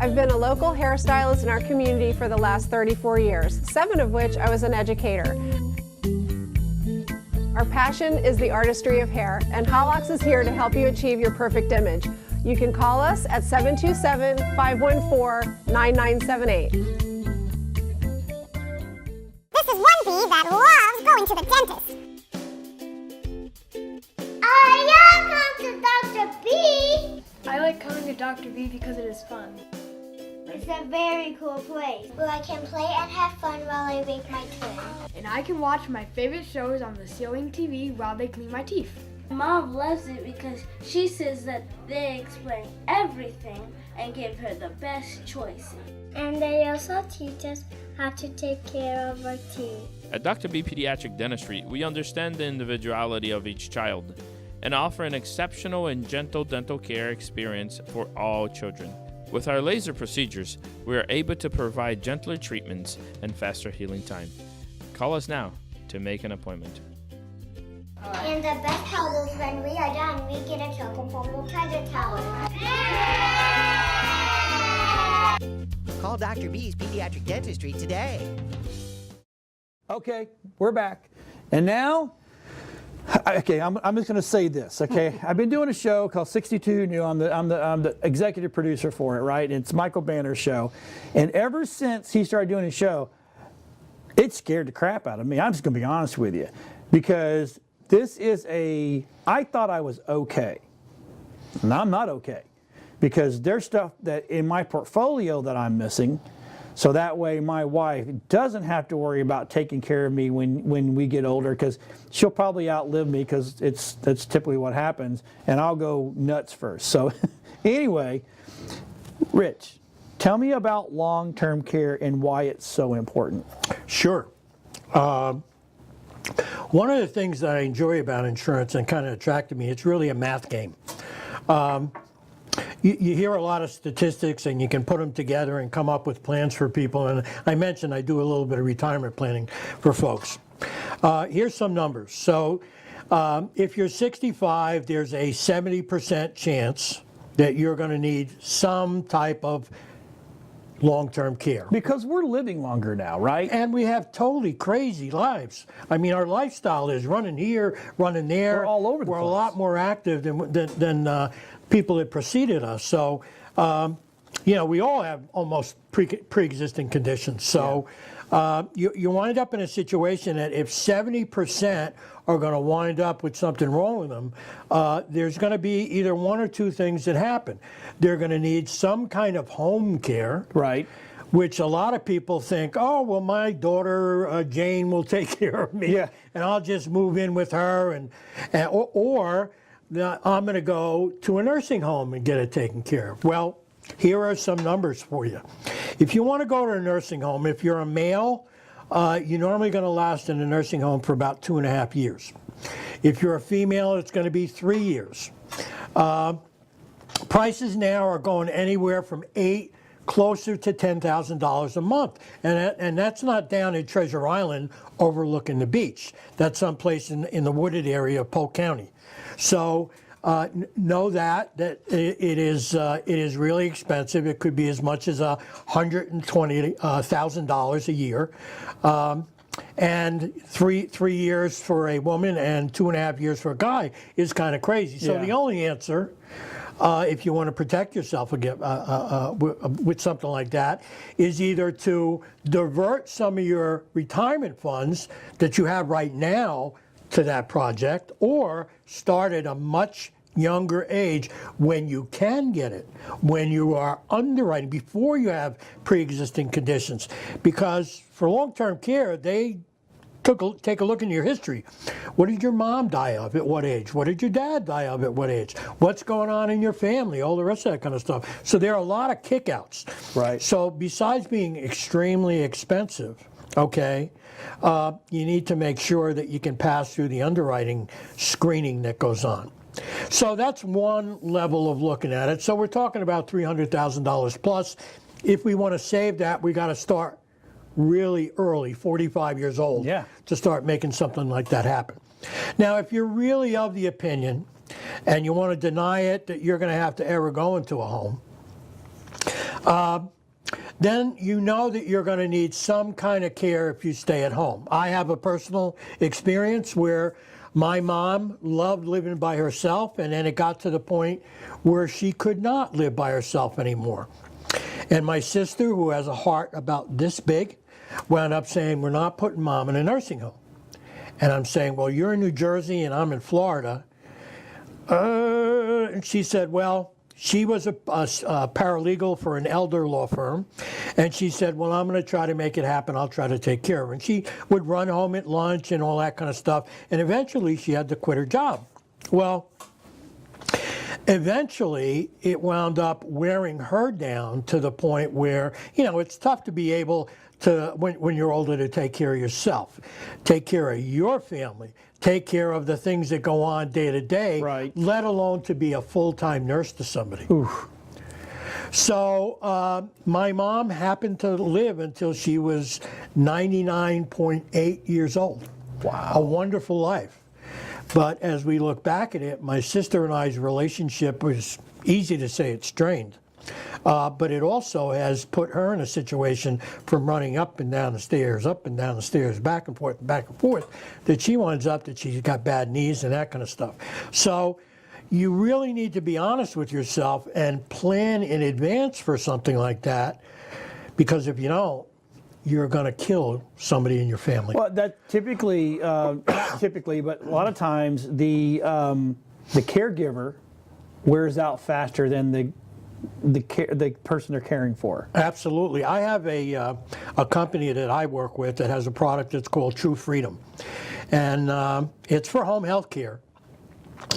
S3: I've been a local hairstylist in our community for the last 34 years, 7 of which I was an educator. Our passion is the artistry of hair, and Hot Locks is here to help you achieve your perfect image. You can call us at 727-514-9978.
S4: This is one bee that loves going to the dentist. Yeah, come to Dr. B.
S5: I like coming to Dr. B because it is fun.
S4: It's a very cool place where I can play and have fun while I make my turn.
S5: And I can watch my favorite shows on the ceiling TV while they clean my teeth.
S6: Mom loves it because she says that they explain everything and give her the best choices.
S4: And they also teach us how to take care of our teeth.
S7: At Dr. B Pediatric Dentistry, we understand the individuality of each child and offer an exceptional and gentle dental care experience for all children. With our laser procedures, we are able to provide gentler treatments and faster healing time. Call us now to make an appointment.
S4: And the best part is when we are done, we get a chocolate foam treasure tower.
S8: Call Dr. B's Pediatric Dentistry today.
S1: Okay, we're back. And now, okay, I'm just going to say this, okay? I've been doing a show called 62 New. I'm the executive producer for it, right? And it's Michael Banner's show. And ever since he started doing his show, it scared the crap out of me. I'm just going to be honest with you. Because this is I thought I was okay. And I'm not okay. Because there's stuff that in my portfolio that I'm missing. So that way my wife doesn't have to worry about taking care of me when we get older, because she'll probably outlive me, because that's typically what happens, and I'll go nuts first. So anyway, Rich, tell me about long-term care and why it's so important.
S2: Sure. One of the things that I enjoy about insurance and kind of attracted me, it's really a math game. You hear a lot of statistics and you can put them together and come up with plans for people. And I mentioned I do a little bit of retirement planning for folks. Here's some numbers. So if you're 65, there's a 70% chance that you're going to need some type of long-term care.
S1: Because we're living longer now, right?
S2: And we have totally crazy lives. I mean, our lifestyle is running here, running there.
S1: We're all over the place.
S2: We're a lot more active than people that preceded us. So, we all have almost pre-existing conditions. So you wind up in a situation that if 70% are going to wind up with something wrong with them, there's going to be either one or two things that happen. They're going to need some kind of home care.
S1: Right.
S2: Which a lot of people think, oh, well, my daughter Jane will take care of me, and I'll just move in with her, or I'm going to go to a nursing home and get it taken care of. Well, here are some numbers for you. If you want to go to a nursing home, if you're a male, you're normally going to last in a nursing home for about 2.5 years. If you're a female, it's going to be 3 years. Prices now are going anywhere from closer to $10,000 a month. And that's not down in Treasure Island overlooking the beach. That's someplace in the wooded area of Polk County. So know that it is really expensive. It could be as much as $120,000 a year. And three years for a woman and 2.5 years for a guy is kind of crazy. So the only answer, if you want to protect yourself again, with something like that, is either to divert some of your retirement funds that you have right now to that project, or start at a much younger age when you can get it, when you are underwriting, before you have pre-existing conditions. Because for long-term care, they take a look into your history. What did your mom die of at what age? What did your dad die of at what age? What's going on in your family? All the rest of that kind of stuff. So there are a lot of kickouts.
S1: Right.
S2: So besides being extremely expensive, okay, you need to make sure that you can pass through the underwriting screening that goes on. So that's one level of looking at it. So we're talking about $300,000 plus. If we want to save that, we got to start really early, 45 years old, to start making something like that happen. Now, if you're really of the opinion and you want to deny it, that you're going to have to ever go into a home, then you know that you're going to need some kind of care if you stay at home. I have a personal experience where my mom loved living by herself, and then it got to the point where she could not live by herself anymore. And my sister, who has a heart about this big, wound up saying, we're not putting Mom in a nursing home. And I'm saying, well, you're in New Jersey and I'm in Florida. And she said, well, she was a paralegal for an elder law firm, and she said, well, I'm going to try to make it happen. I'll try to take care of her. And she would run home at lunch and all that kind of stuff, and eventually she had to quit her job. Well, eventually it wound up wearing her down to the point where, you know, it's tough to be able to, when you're older, to take care of yourself, take care of your family, take care of the things that go on day to day,
S1: Right.
S2: let alone to be a full-time nurse to somebody.
S1: Oof.
S2: So my mom happened to live until she was 99.8 years old.
S1: Wow.
S2: A wonderful life. But as we look back at it, my sister and I's relationship was easy to say it's strained. But it also has put her in a situation from running up and down the stairs, back and forth, that she winds up that she's got bad knees and that kind of stuff. So you really need to be honest with yourself and plan in advance for something like that, because if you don't, you're going to kill somebody in your family.
S1: Well, that typically, not typically, but a lot of times the caregiver wears out faster than the person they're caring for.
S2: Absolutely. I have a company that I work with that has a product that's called True Freedom. And it's for home health care.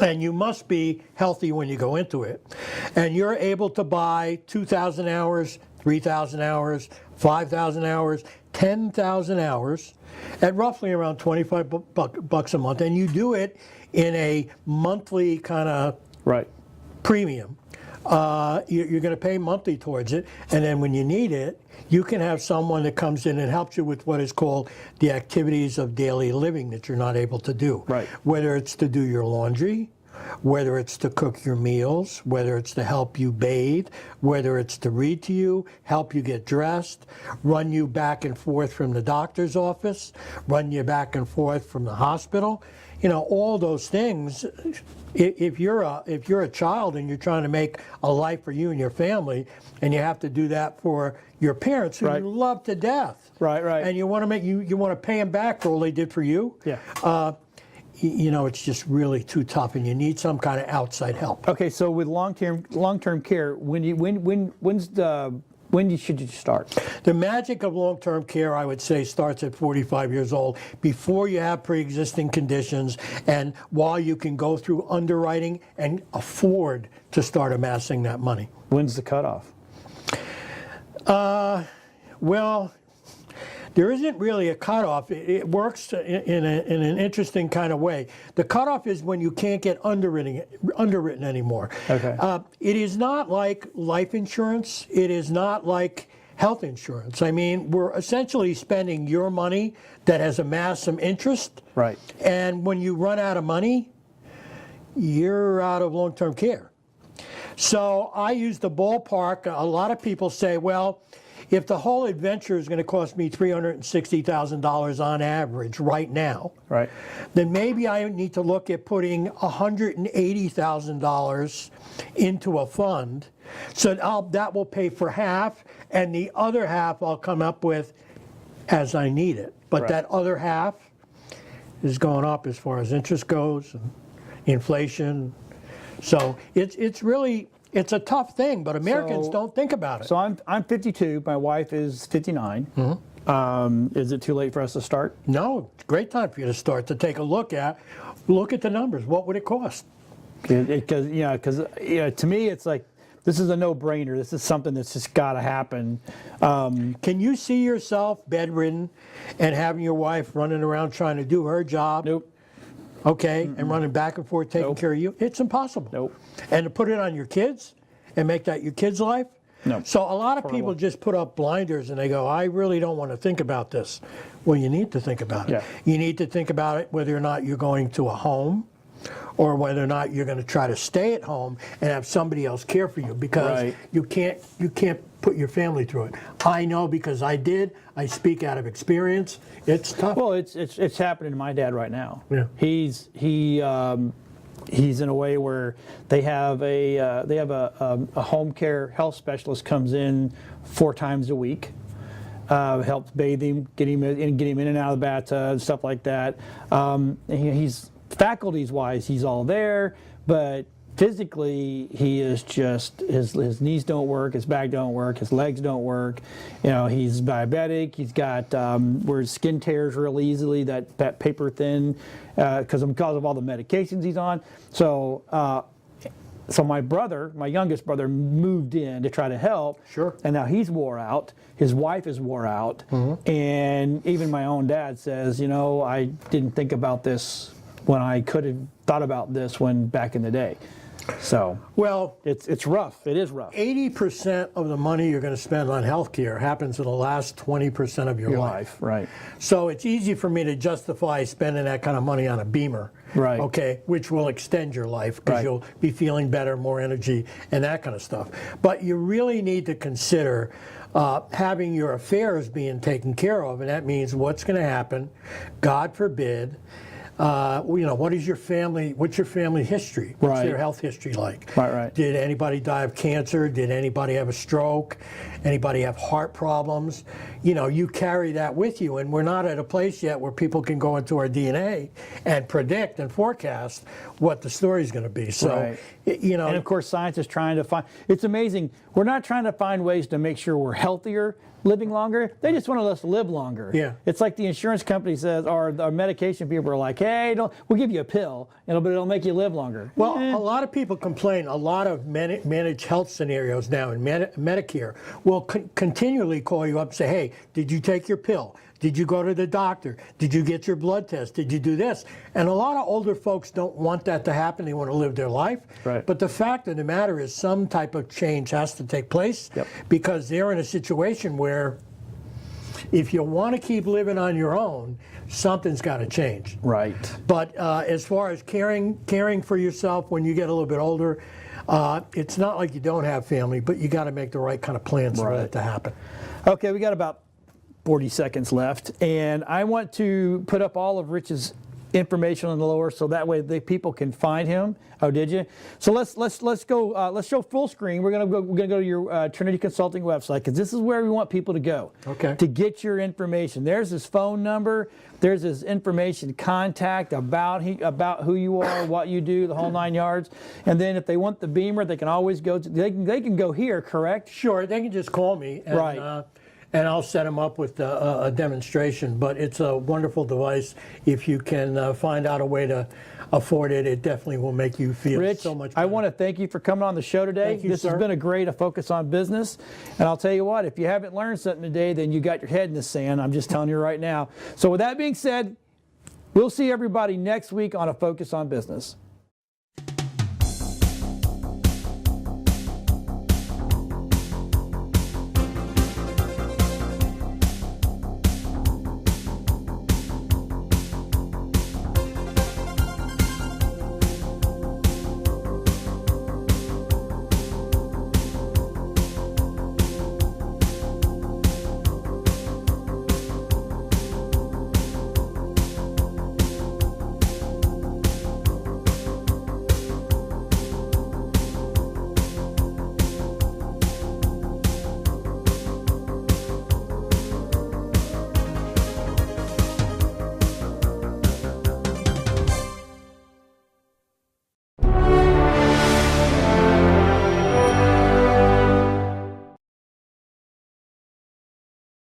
S2: And you must be healthy when you go into it. And you're able to buy 2,000 hours, 3,000 hours, 5,000 hours, 10,000 hours at roughly around 25 bucks a month. And you do it in a monthly kind of
S1: Right.
S2: premium. You're going to pay monthly towards it, and then when you need it, you can have someone that comes in and helps you with what is called the activities of daily living that you're not able to do.
S1: Right.
S2: Whether it's to do your laundry, whether it's to cook your meals, whether it's to help you bathe, whether it's to read to you, help you get dressed, run you back and forth from the doctor's office, run you back and forth from the hospital. You know, all those things. If you're a child and you're trying to make a life for you and your family, and you have to do that for your parents who
S1: Right.
S2: you love to death,
S1: Right, right.
S2: and you want to make you want to pay them back for all they did for you,
S1: Yeah.
S2: you know, it's just really too tough, and you need some kind of outside help.
S1: Okay, so with long-term care, when should you start?
S2: The magic of long-term care, I would say, starts at 45 years old, before you have pre-existing conditions and while you can go through underwriting and afford to start amassing that money.
S1: When's the cutoff?
S2: Well, there isn't really a cutoff. It works in an interesting kind of way. The cutoff is when you can't get underwritten anymore.
S1: Okay.
S2: It is not like life insurance. It is not like health insurance. I mean, we're essentially spending your money that has amassed some interest.
S1: Right.
S2: And when you run out of money, you're out of long-term care. So I use the ballpark. A lot of people say, well, if the whole adventure is going to cost me $360,000 on average right now,
S1: Right.
S2: then maybe I need to look at putting $180,000 into a fund. So that will pay for half, and the other half I'll come up with as I need it. But
S1: Right.
S2: that other half is going up as far as interest goes and inflation. So it's really, it's a tough thing, but Americans don't think about it.
S1: So I'm 52. My wife is 59. Is it too late for us to start?
S2: No, great time for you to start to take a look at the numbers. What would it cost?
S1: Because to me it's like, this is a no-brainer. This is something that's just got to happen.
S2: Can you see yourself bedridden and having your wife running around trying to do her job?
S1: Nope.
S2: Okay, and running back and forth taking
S1: Nope.
S2: care of you? It's impossible.
S1: Nope.
S2: And to put it on your kids and make that your kids' life?
S1: No.
S2: So a lot of people just put up blinders and they go, I really don't want to think about this. Well, you need to think about it.
S1: Yeah.
S2: You need to think about it whether or not you're going to a home, or whether or not you're going to try to stay at home and have somebody else care for you, because
S1: Right.
S2: you can't put your family through it. I know, because I did. I speak out of experience. It's tough.
S1: Well, it's happening to my dad right now.
S2: Yeah.
S1: He's in a way where they have a home care health specialist comes in 4 times a week, helps bathe him, get him in and out of the bathtub and stuff like that. And he's faculties wise, he's all there, but physically, he is just, his knees don't work, his back don't work, his legs don't work. You know, he's diabetic. He's got where his skin tears real easily, that paper thin, because of all the medications he's on. So my brother, my youngest brother, moved in to try to help.
S2: Sure.
S1: And now he's wore out. His wife is wore out. And even my own dad says, you know, I didn't think about this when I could have thought about this when back in the day. So,
S2: well,
S1: it's rough. It is rough.
S2: 80% of the money you're going to spend on healthcare happens in the last 20% of your life.
S1: Right.
S2: So it's easy for me to justify spending that kind of money on a Bemer.
S1: Right.
S2: Okay, which will extend your life because
S1: Right.
S2: you'll be feeling better, more energy, and that kind of stuff. But you really need to consider having your affairs being taken care of, and that means what's going to happen, God forbid. You know, what's your family history? What's
S1: Right.
S2: their health history like?
S1: Right.
S2: Did anybody die of cancer? Did anybody have a stroke? Anybody have heart problems? You know, you carry that with you, and we're not at a place yet where people can go into our DNA and predict and forecast what the story's going to be. So,
S1: Right.
S2: you know.
S1: And of course, science is trying to find, it's amazing. We're not trying to find ways to make sure we're healthier, living longer. They just want us to live longer.
S2: Yeah.
S1: It's like the insurance company says, or the medication people are like, hey, we'll give you a pill, but it'll make you live longer.
S2: Well, a lot of people complain. A lot of managed health scenarios now in Medicare will continually call you up and say, hey, did you take your pill? Did you go to the doctor? Did you get your blood test? Did you do this? And a lot of older folks don't want that to happen. They want to live their life.
S1: Right.
S2: But the fact of the matter is some type of change has to take place.
S1: Yep.
S2: Because they're in a situation where if you want to keep living on your own, something's got to change.
S1: Right.
S2: But as far as caring for yourself when you get a little bit older, it's not like you don't have family, but you got to make the right kind of plans for that to happen.
S1: Okay, we got about 40 seconds left, and I want to put up all of Rich's information on the lower so that way people can find him. Oh, did you? So let's go. Let's show full screen. We're gonna go to your Trinity Consulting website because this is where we want people to go.
S2: Okay.
S1: To get your information. There's his phone number. There's his information, contact about who you are, what you do, the whole 9 yards. And then if they want the Bemer, they can always go. They can go here. Correct?
S2: Sure. They can just call me. And,
S1: Right.
S2: And I'll set them up with a demonstration. But it's a wonderful device. If you can find out a way to afford it, it definitely will make you feel
S1: Rich,
S2: so much better.
S1: I want to thank you for coming on the show today.
S2: Thank you,
S1: This
S2: sir.
S1: has been a great focus on business. And I'll tell you what, if you haven't learned something today, then you got your head in the sand. I'm just telling you right now. So with that being said, we'll see everybody next week on A Focus on Business.